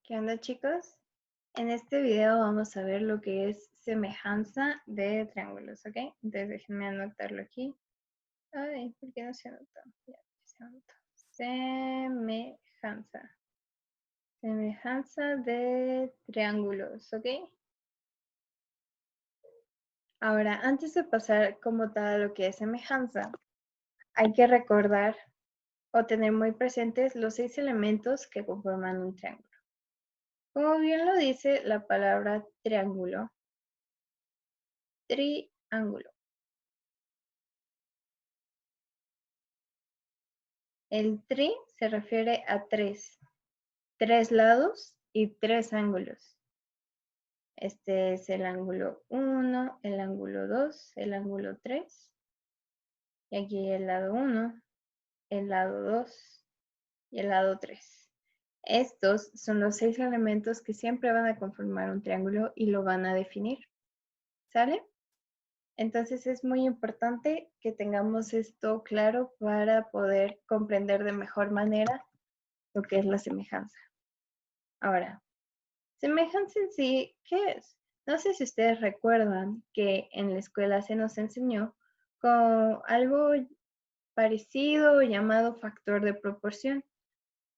¿Qué onda, chicos? En este video vamos a ver lo que es semejanza de triángulos, ¿ok? Entonces déjenme anotarlo aquí. Ay, ¿por qué no se anotó? Ya, se anotó. Semejanza. Semejanza de triángulos, ¿ok? Ahora, antes de pasar como tal a lo que es semejanza, hay que recordar o tener muy presentes los 6 elementos que conforman un triángulo. Como bien lo dice la palabra triángulo, triángulo. El tri se refiere a tres lados y tres ángulos. Este es el ángulo 1, el ángulo 2, el ángulo 3. Y aquí el lado 1, el lado 2 y el lado 3. Estos son los 6 elementos que siempre van a conformar un triángulo y lo van a definir. ¿Sale? Entonces es muy importante que tengamos esto claro para poder comprender de mejor manera lo que es la semejanza. Ahora, semejanza en sí, ¿qué es? No sé si ustedes recuerdan que en la escuela se nos enseñó con algo parecido llamado factor de proporción,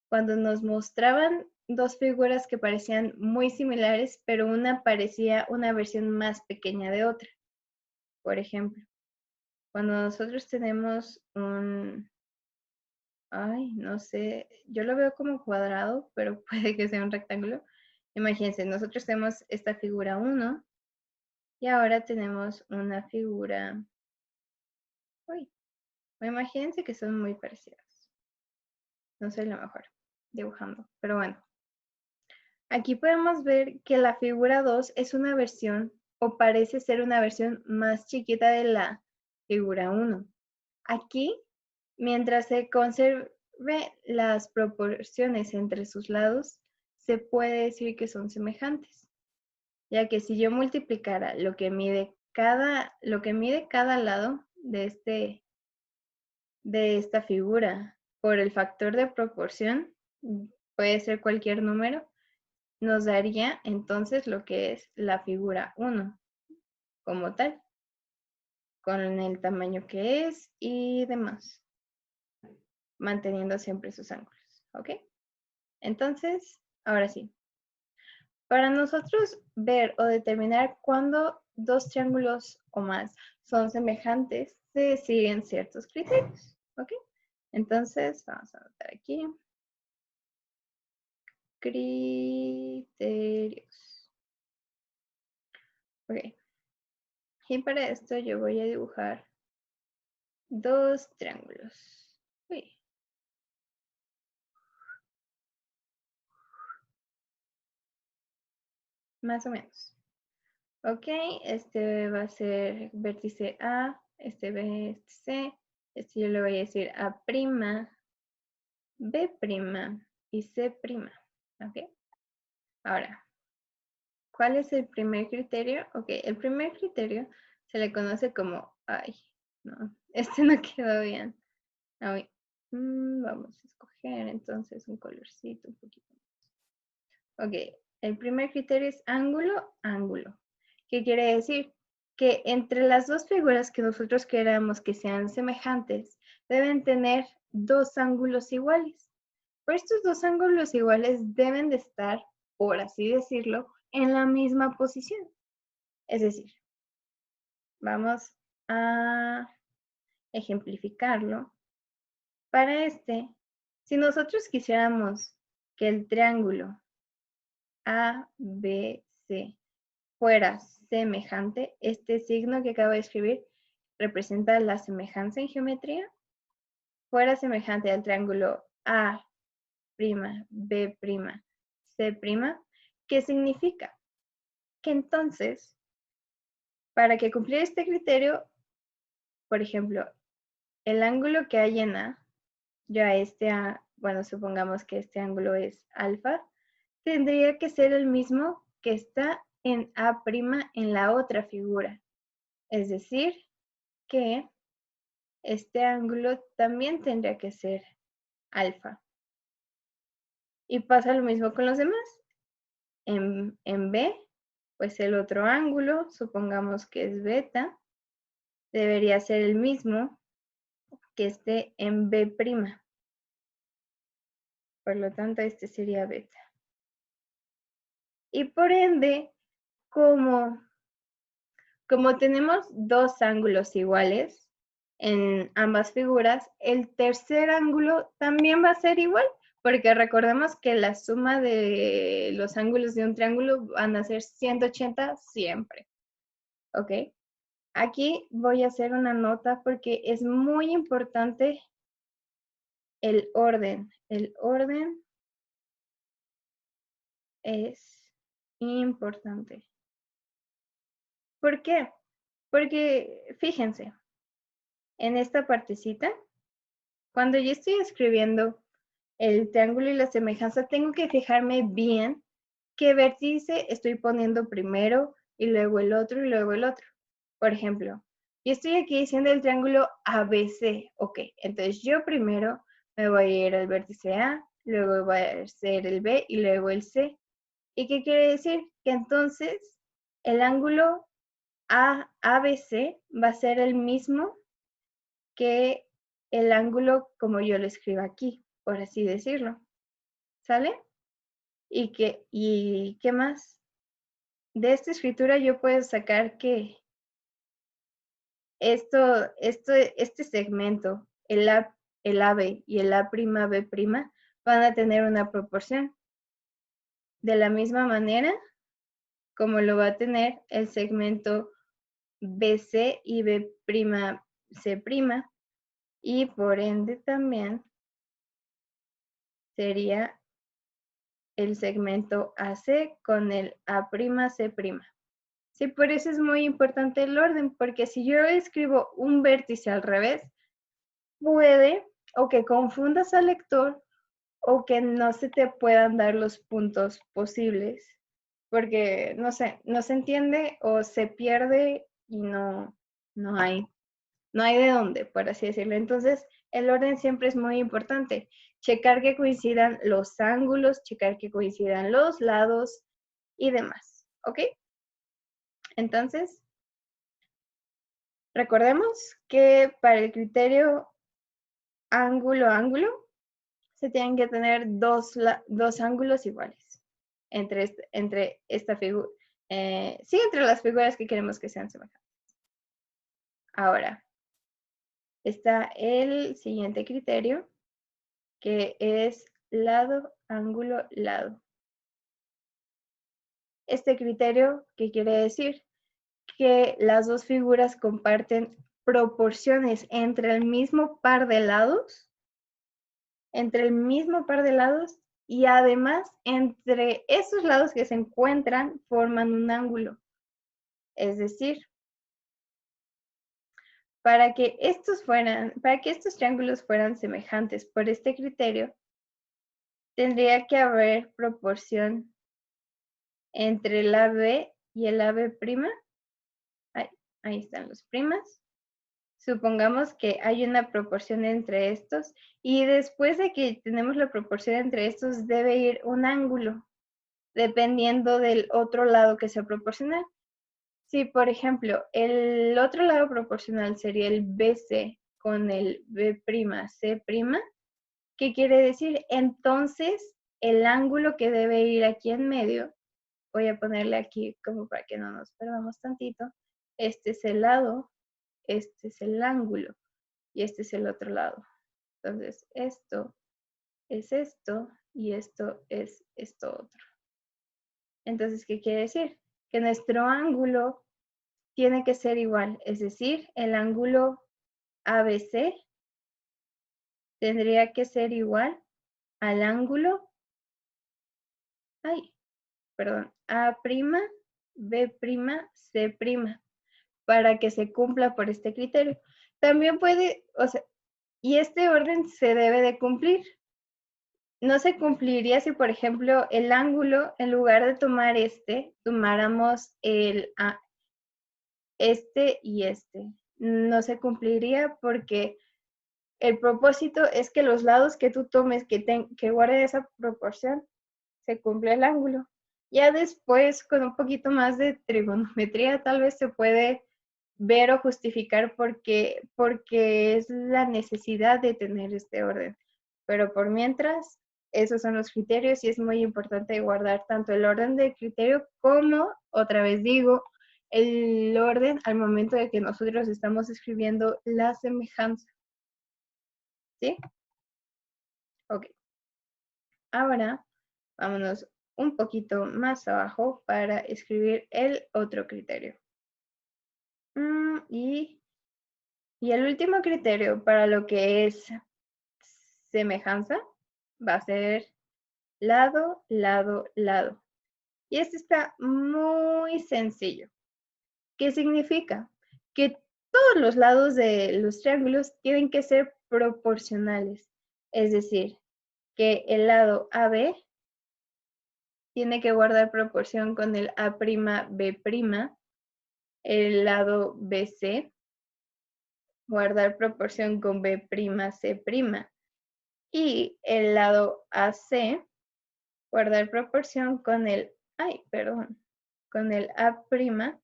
cuando nos mostraban dos figuras que parecían muy similares, pero una parecía una versión más pequeña de otra. Por ejemplo, cuando nosotros tenemos no sé, yo lo veo como cuadrado, pero puede que sea un rectángulo. Imagínense, nosotros tenemos esta figura 1 y ahora tenemos una figura, uy, imagínense que son muy parecidas. No soy la mejor dibujando, pero bueno. Aquí podemos ver que la figura 2 es una versión o parece ser una versión más chiquita de la figura 1. Aquí, mientras se conserve las proporciones entre sus lados, se puede decir que son semejantes, ya que si yo multiplicara lo que mide cada lado de esta figura por el factor de proporción, puede ser cualquier número, nos daría entonces lo que es la figura 1 como tal, con el tamaño que es y demás, manteniendo siempre sus ángulos, ¿ok? Entonces, ahora sí, para nosotros ver o determinar cuándo dos triángulos o más son semejantes, se siguen ciertos criterios, ¿ok? Entonces, vamos a anotar aquí. Criterios. Ok. Y para esto yo voy a dibujar dos triángulos. Uy. Más o menos. Ok, este va a ser vértice A, este B, este C. Este yo le voy a decir A', B' y C'. Ok. Ahora, ¿cuál es el primer criterio? Ok, el primer criterio se le conoce como, ay, no, este no quedó bien. Ay, vamos a escoger entonces un colorcito un poquito más. Ok, el primer criterio es ángulo, ángulo. ¿Qué quiere decir? Que entre las dos figuras que nosotros queramos que sean semejantes, deben tener dos ángulos iguales. Pero estos dos ángulos iguales deben de estar, por así decirlo, en la misma posición. Es decir, vamos a ejemplificarlo. Para este, si nosotros quisiéramos que el triángulo ABC fuera semejante, este signo que acabo de escribir representa la semejanza en geometría, fuera semejante al triángulo A', B', C', ¿qué significa? Que entonces, para que cumpliera este criterio, por ejemplo, el ángulo que hay en A, bueno, supongamos que este ángulo es alfa, tendría que ser el mismo que está en A' en la otra figura. Es decir, que este ángulo también tendría que ser alfa. Y pasa lo mismo con los demás. en B, pues el otro ángulo, supongamos que es beta, debería ser el mismo que esté en B'. Por lo tanto, este sería beta. Y por ende, como tenemos dos ángulos iguales en ambas figuras, el tercer ángulo también va a ser igual, porque recordemos que la suma de los ángulos de un triángulo van a ser 180 siempre. ¿Ok? Aquí voy a hacer una nota porque es muy importante el orden. El orden es importante. ¿Por qué? Porque fíjense, en esta partecita, cuando yo estoy escribiendo el triángulo y la semejanza, tengo que fijarme bien qué vértice estoy poniendo primero y luego el otro y luego el otro. Por ejemplo, yo estoy aquí diciendo el triángulo ABC. Ok, entonces yo primero me voy a ir al vértice A, luego voy a hacer el B y luego el C. ¿Y qué quiere decir? Que entonces el ángulo ABC va a ser el mismo que el ángulo como yo lo escribo aquí, por así decirlo. ¿Sale? ¿Y qué más? De esta escritura yo puedo sacar que este segmento, el AB y el A'B' van a tener una proporción. De la misma manera como lo va a tener el segmento BC y B'C', y por ende también sería el segmento AC con el A'C'. Sí, por eso es muy importante el orden, porque si yo escribo un vértice al revés, puede o que confundas al lector o que no se te puedan dar los puntos posibles, porque no sé, no se entiende o se pierde y no hay de dónde, por así decirlo. Entonces, el orden siempre es muy importante. Checar que coincidan los ángulos, checar que coincidan los lados y demás, ¿ok? Entonces, recordemos que para el criterio ángulo-ángulo se tienen que tener dos ángulos iguales entre esta figura, sí, entre las figuras que queremos que sean semejantes. Ahora, está el siguiente criterio, que es lado, ángulo, lado. Este criterio, ¿qué quiere decir? Que las dos figuras comparten proporciones entre el mismo par de lados, y además entre esos lados que se encuentran forman un ángulo. Es decir, para que estos triángulos fueran semejantes por este criterio, tendría que haber proporción entre el AB y el AB'. Ahí están los primas. Supongamos que hay una proporción entre estos y después de que tenemos la proporción entre estos debe ir un ángulo dependiendo del otro lado que sea proporcional. Si, por ejemplo, el otro lado proporcional sería el BC con el B'C', ¿qué quiere decir? Entonces, el ángulo que debe ir aquí en medio, voy a ponerle aquí como para que no nos perdamos tantito, este es el lado, este es el ángulo y este es el otro lado. Entonces, esto es esto y esto es esto otro. Entonces, ¿qué quiere decir? Que nuestro ángulo tiene que ser igual, es decir, el ángulo ABC tendría que ser igual al ángulo, A', B', C', para que se cumpla por este criterio. También puede, o sea, y este orden se debe de cumplir. No se cumpliría si, por ejemplo, el ángulo, en lugar de tomar tomáramos este y este. No se cumpliría porque el propósito es que los lados que tú tomes que guarden esa proporción, se cumple el ángulo. Ya después, con un poquito más de trigonometría, tal vez se puede ver o justificar porque es la necesidad de tener este orden. Pero por mientras, esos son los criterios y es muy importante guardar tanto el orden del criterio como, otra vez digo, el orden al momento de que nosotros estamos escribiendo la semejanza. ¿Sí? Ok. Ahora, vámonos un poquito más abajo para escribir el otro criterio. Y el último criterio para lo que es semejanza va a ser lado, lado, lado. Y esto está muy sencillo. ¿Qué significa? Que todos los lados de los triángulos tienen que ser proporcionales. Es decir, que el lado AB tiene que guardar proporción con el A'B', el lado BC guardar proporción con B'C', y el lado AC guardar proporción con el, con el A'C'.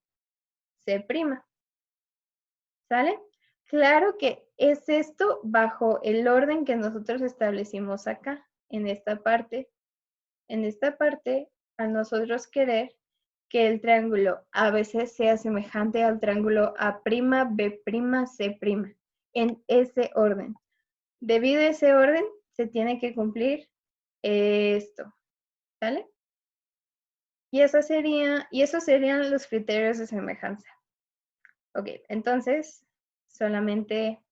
¿Sale? Claro que es esto bajo el orden que nosotros establecimos acá, en esta parte. En esta parte, a nosotros querer que el triángulo ABC sea semejante al triángulo A'B'C', en ese orden. Debido a ese orden, se tiene que cumplir esto, ¿sale? Y esos serían los criterios de semejanza. Ok, entonces, solamente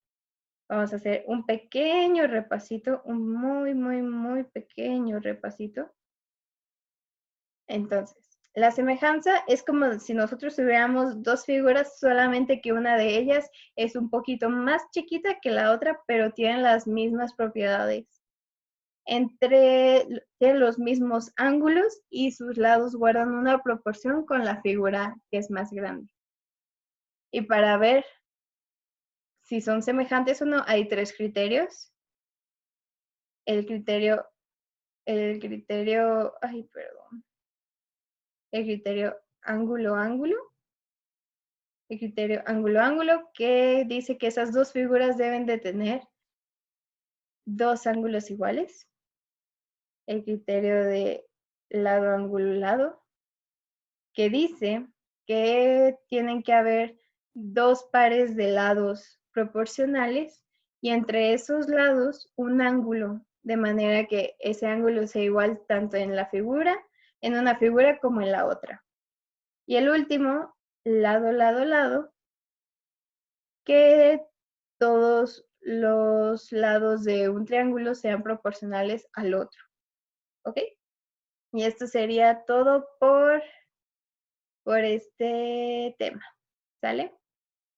vamos a hacer un pequeño repasito, un muy, muy, muy pequeño repasito. Entonces, la semejanza es como si nosotros tuviéramos dos figuras, solamente que una de ellas es un poquito más chiquita que la otra, pero tienen las mismas propiedades. Tienen los mismos ángulos y sus lados guardan una proporción con la figura que es más grande. Y para ver si son semejantes o no, hay tres criterios. El criterio, el criterio ángulo-ángulo, el criterio ángulo-ángulo, que dice que esas dos figuras deben de tener dos ángulos iguales. El criterio de lado-ángulo-lado, que dice que tienen que haber dos pares de lados proporcionales y entre esos lados un ángulo, de manera que ese ángulo sea igual tanto en una figura como en la otra. Y el último, lado, lado, lado, que todos los lados de un triángulo sean proporcionales al otro. ¿Ok? Y esto sería todo por este tema. ¿Sale?